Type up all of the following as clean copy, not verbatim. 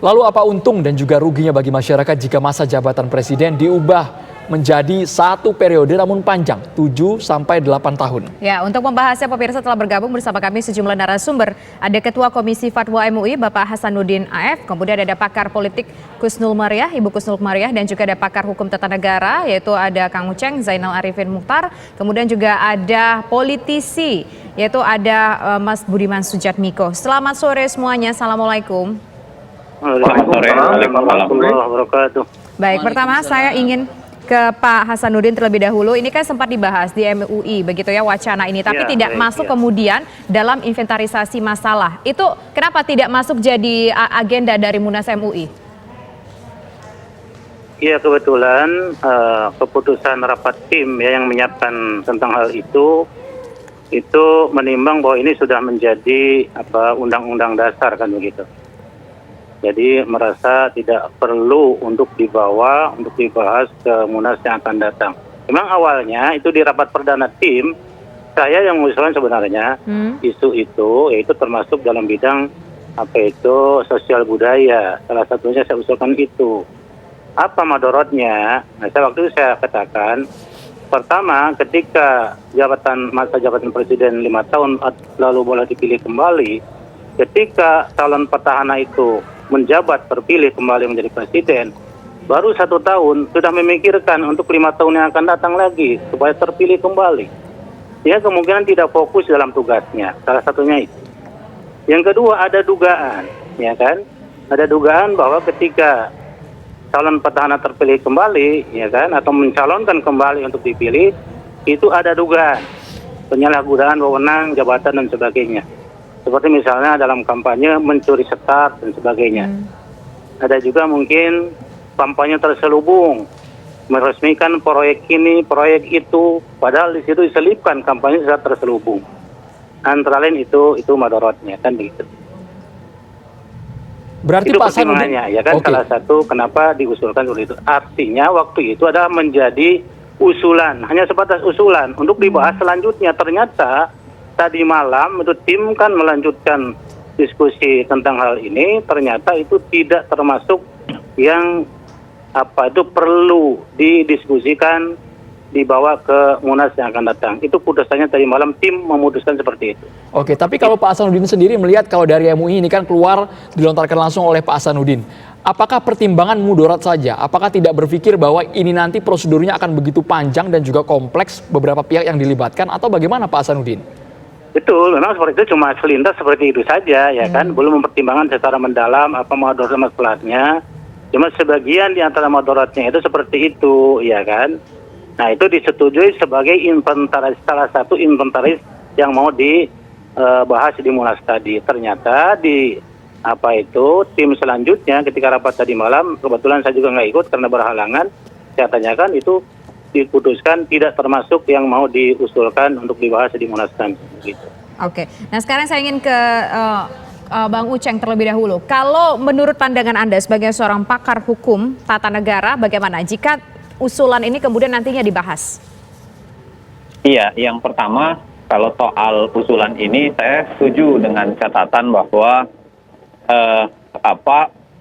Lalu apa untung dan juga ruginya bagi masyarakat jika masa jabatan presiden diubah menjadi satu periode namun panjang, 7-8 tahun? Ya, untuk membahasnya pemirsa telah bergabung bersama kami sejumlah narasumber. Ada Ketua Komisi Fatwa MUI Bapak Hasanuddin AF, kemudian ada pakar politik Kusnul Mariah, Ibu Kusnul Mariah, dan juga ada pakar hukum tata negara yaitu ada Kang Uceng Zainal Arifin Mukhtar, kemudian juga ada politisi yaitu ada Mas Budiman Sujatmiko. Selamat sore semuanya, Assalamualaikum. Selamat sore, warahmatullahi wabarakatuh. Baik, pertama saya ingin ke Pak Hasanuddin terlebih dahulu. Ini kan sempat dibahas di MUI begitu ya wacana ini, tapi tidak masuk kemudian dalam inventarisasi masalah. Itu kenapa tidak masuk jadi agenda dari Munas MUI? Iya, kebetulan keputusan rapat tim ya yang menyiapkan tentang hal itu menimbang bahwa ini sudah menjadi undang-undang dasar kan begitu. Jadi merasa tidak perlu untuk dibawa, untuk dibahas ke Munas yang akan datang. Memang awalnya itu di rapat perdana tim, saya yang mengusulkan sebenarnya isu itu, yaitu termasuk dalam bidang sosial budaya. Salah satunya saya usulkan itu. Apa madorotnya? Nah, waktu itu saya katakan, pertama ketika masa jabatan presiden 5 tahun lalu boleh dipilih kembali, ketika calon petahana itu menjabat terpilih kembali menjadi presiden, baru 1 tahun sudah memikirkan untuk 5 tahun yang akan datang lagi supaya terpilih kembali. Dia kemungkinan tidak fokus dalam tugasnya, salah satunya itu. Yang kedua ada dugaan, ya kan? Ada dugaan bahwa ketika calon petahana terpilih kembali, ya kan, atau mencalonkan kembali untuk dipilih, itu ada dugaan penyalahgunaan wewenang jabatan dan sebagainya. Seperti misalnya dalam kampanye mencuri start dan sebagainya. Ada juga mungkin kampanye terselubung, meresmikan proyek ini, proyek itu, padahal di situ diselipkan kampanye secara terselubung. Antara lain itu madorotnya kan begitu. Berarti itu Pak Hasanuddin, ya kan, salah satu kenapa diusulkan seperti itu. Artinya waktu itu adalah menjadi usulan, hanya sebatas usulan untuk dibahas selanjutnya. Ternyata tadi malam itu tim kan melanjutkan diskusi tentang hal ini, ternyata itu tidak termasuk yang perlu didiskusikan, dibawa ke Munas yang akan datang. Itu putusannya tadi malam tim memutuskan seperti itu. Oke, tapi kalau Pak Hasanuddin sendiri melihat kalau dari MUI ini kan keluar dilontarkan langsung oleh Pak Hasanuddin, apakah pertimbangan mudarat saja? Apakah tidak berpikir bahwa ini nanti prosedurnya akan begitu panjang dan juga kompleks, beberapa pihak yang dilibatkan, atau bagaimana Pak Hasanuddin? Betul, memang seperti itu, cuma selintas seperti itu saja, ya kan, belum mempertimbangkan secara mendalam apa mudarat masalahnya. Cuma sebagian di antara mudaratnya itu seperti itu, ya kan. Nah, itu disetujui sebagai inventaris, salah satu inventaris yang mau dibahas di Munas tadi. Ternyata di tim selanjutnya ketika rapat tadi malam, kebetulan saya juga nggak ikut karena berhalangan, saya tanyakan itu diputuskan tidak termasuk yang mau diusulkan untuk dibahas di Munas nanti. Gitu. Oke, nah sekarang saya ingin ke Bang Uceng terlebih dahulu. Kalau menurut pandangan Anda sebagai seorang pakar hukum tata negara, bagaimana jika usulan ini kemudian nantinya dibahas? Iya, yang pertama kalau soal usulan ini saya setuju dengan catatan bahwa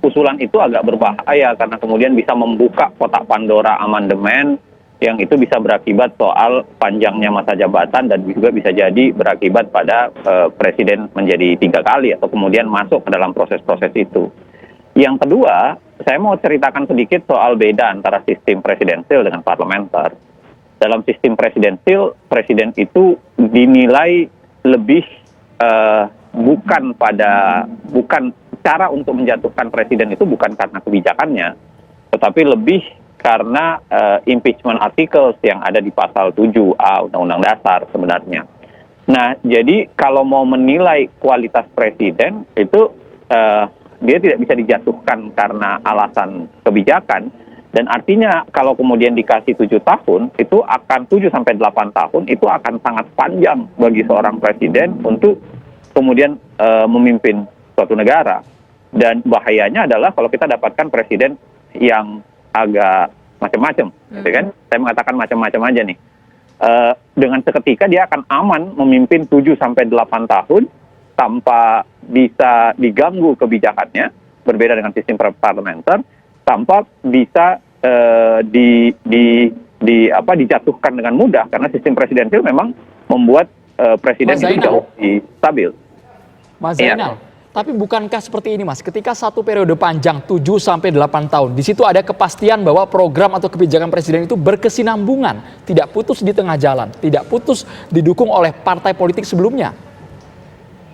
usulan itu agak berbahaya karena kemudian bisa membuka kotak Pandora amandemen yang itu bisa berakibat soal panjangnya masa jabatan dan juga bisa jadi berakibat pada presiden menjadi 3 kali atau kemudian masuk ke dalam proses-proses itu. Yang kedua, saya mau ceritakan sedikit soal beda antara sistem presidensil dengan parlementer. Dalam sistem presidensil, presiden itu dinilai lebih bukan cara untuk menjatuhkan presiden itu bukan karena kebijakannya, tetapi lebih karena impeachment articles yang ada di pasal 7A Undang-Undang Dasar sebenarnya. Nah, jadi kalau mau menilai kualitas presiden itu dia tidak bisa dijatuhkan karena alasan kebijakan, dan artinya kalau kemudian dikasih 7 tahun, itu akan 7-8 tahun, itu akan sangat panjang bagi seorang presiden untuk kemudian memimpin suatu negara. Dan bahayanya adalah kalau kita dapatkan presiden yang agak macam-macam, gitu kan? Saya mengatakan macam-macam aja nih. Dengan seketika dia akan aman memimpin 7-8 tahun tanpa bisa diganggu kebijakannya, berbeda dengan sistem parlementer, tanpa bisa dijatuhkan dengan mudah, karena sistem presidensial memang membuat presiden itu jauh lebih stabil. Mas Zainal, tapi bukankah seperti ini Mas, ketika satu periode panjang 7-8 tahun, di situ ada kepastian bahwa program atau kebijakan presiden itu berkesinambungan, tidak putus di tengah jalan, tidak putus didukung oleh partai politik sebelumnya?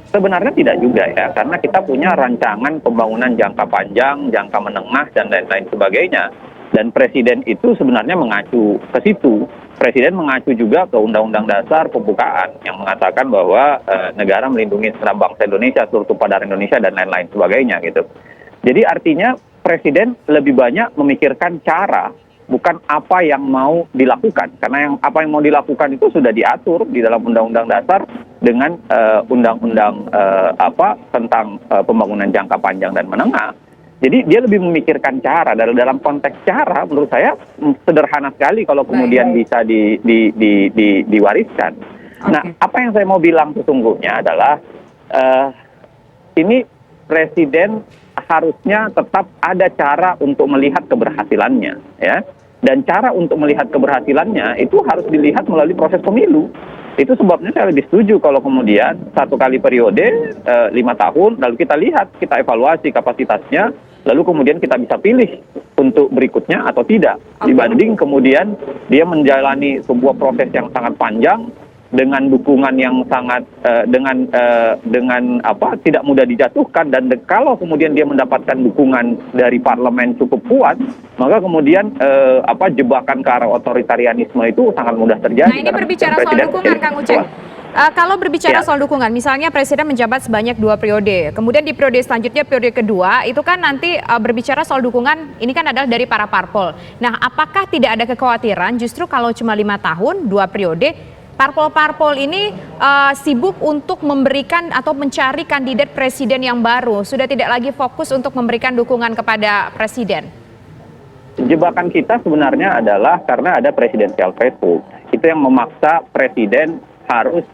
Sebenarnya tidak juga ya, karena kita punya rancangan pembangunan jangka panjang, jangka menengah, dan lain-lain sebagainya. Dan presiden itu sebenarnya mengacu ke situ. Presiden mengacu juga ke Undang-Undang Dasar Pembukaan yang mengatakan bahwa negara melindungi segenap bangsa Indonesia, seluruh tumpah darah Indonesia, dan lain-lain sebagainya gitu. Jadi artinya presiden lebih banyak memikirkan cara, bukan apa yang mau dilakukan. Karena apa yang mau dilakukan itu sudah diatur di dalam Undang-Undang Dasar dengan Undang-Undang tentang pembangunan jangka panjang dan menengah. Jadi dia lebih memikirkan cara. Dalam konteks cara, menurut saya sederhana sekali kalau kemudian bisa diwariskan. Nah, apa yang saya mau bilang sesungguhnya adalah ini presiden harusnya tetap ada cara untuk melihat keberhasilannya, ya. Dan cara untuk melihat keberhasilannya itu harus dilihat melalui proses pemilu. Itu sebabnya saya lebih setuju kalau kemudian 1 kali periode 5 tahun, lalu kita lihat, kita evaluasi kapasitasnya, lalu kemudian kita bisa pilih untuk berikutnya atau tidak, dibanding kemudian dia menjalani sebuah proses yang sangat panjang dengan dukungan yang sangat tidak mudah dijatuhkan, dan kalau kemudian dia mendapatkan dukungan dari parlemen cukup kuat, maka kemudian jebakan ke arah otoritarianisme itu sangat mudah terjadi. Nah, ini berbicara soal dukungan, Kang Uceng. Kalau berbicara soal dukungan, misalnya presiden menjabat sebanyak 2 periode, kemudian di periode selanjutnya, periode kedua, itu kan nanti berbicara soal dukungan, ini kan adalah dari para parpol. Nah, apakah tidak ada kekhawatiran justru kalau cuma 5 tahun, 2 periode, parpol-parpol ini sibuk untuk memberikan atau mencari kandidat presiden yang baru, sudah tidak lagi fokus untuk memberikan dukungan kepada presiden? Jebakan kita sebenarnya adalah karena ada presidensial threshold. Itu yang memaksa presiden harus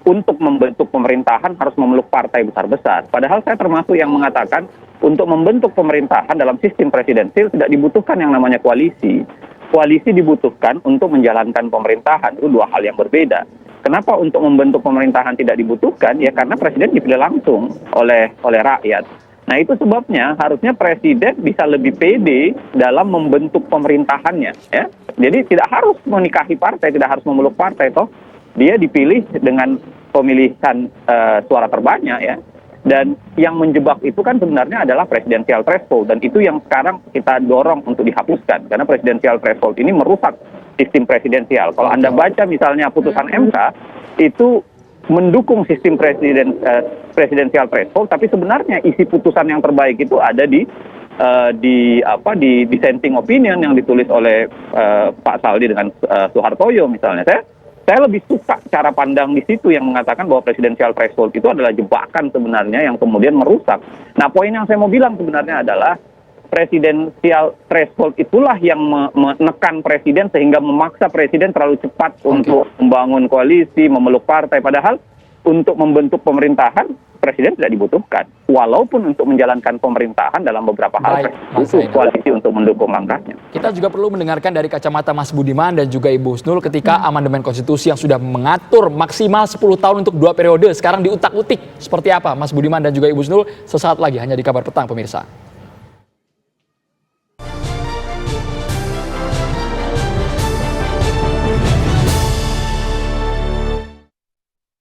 untuk membentuk pemerintahan harus memeluk partai besar-besar. Padahal saya termasuk yang mengatakan untuk membentuk pemerintahan dalam sistem presidensil tidak dibutuhkan yang namanya koalisi. Koalisi dibutuhkan untuk menjalankan pemerintahan, itu 2 hal yang berbeda. Kenapa untuk membentuk pemerintahan tidak dibutuhkan? Ya karena presiden dipilih langsung oleh rakyat. Nah itu sebabnya harusnya presiden bisa lebih pede dalam membentuk pemerintahannya. Ya. Jadi tidak harus menikahi partai, tidak harus memeluk partai, toh dia dipilih dengan pemilihan suara terbanyak, ya. Dan yang menjebak itu kan sebenarnya adalah presidensial threshold, dan itu yang sekarang kita dorong untuk dihapuskan, karena presidensial threshold ini merusak sistem presidensial. Kalau Anda baca misalnya putusan MK itu mendukung sistem presidensial threshold, tapi sebenarnya isi putusan yang terbaik itu ada di dissenting opinion yang ditulis oleh Pak Saldi dengan Soehartoyo misalnya. Saya lebih suka cara pandang di situ yang mengatakan bahwa presidensial threshold itu adalah jebakan sebenarnya yang kemudian merusak. Nah, poin yang saya mau bilang sebenarnya adalah presidensial threshold itulah yang menekan presiden sehingga memaksa presiden terlalu cepat untuk membangun koalisi, memeluk partai. Padahal untuk membentuk pemerintahan presiden tidak dibutuhkan. Walaupun untuk menjalankan pemerintahan dalam beberapa hal butuh koalisi untuk mendukung langkahnya. Kita juga perlu mendengarkan dari kacamata Mas Budiman dan juga Ibu Husnul ketika amandemen konstitusi yang sudah mengatur maksimal 10 tahun untuk 2 periode sekarang diutak-utik. Seperti apa Mas Budiman dan juga Ibu Husnul? Sesaat lagi hanya di Kabar Petang pemirsa.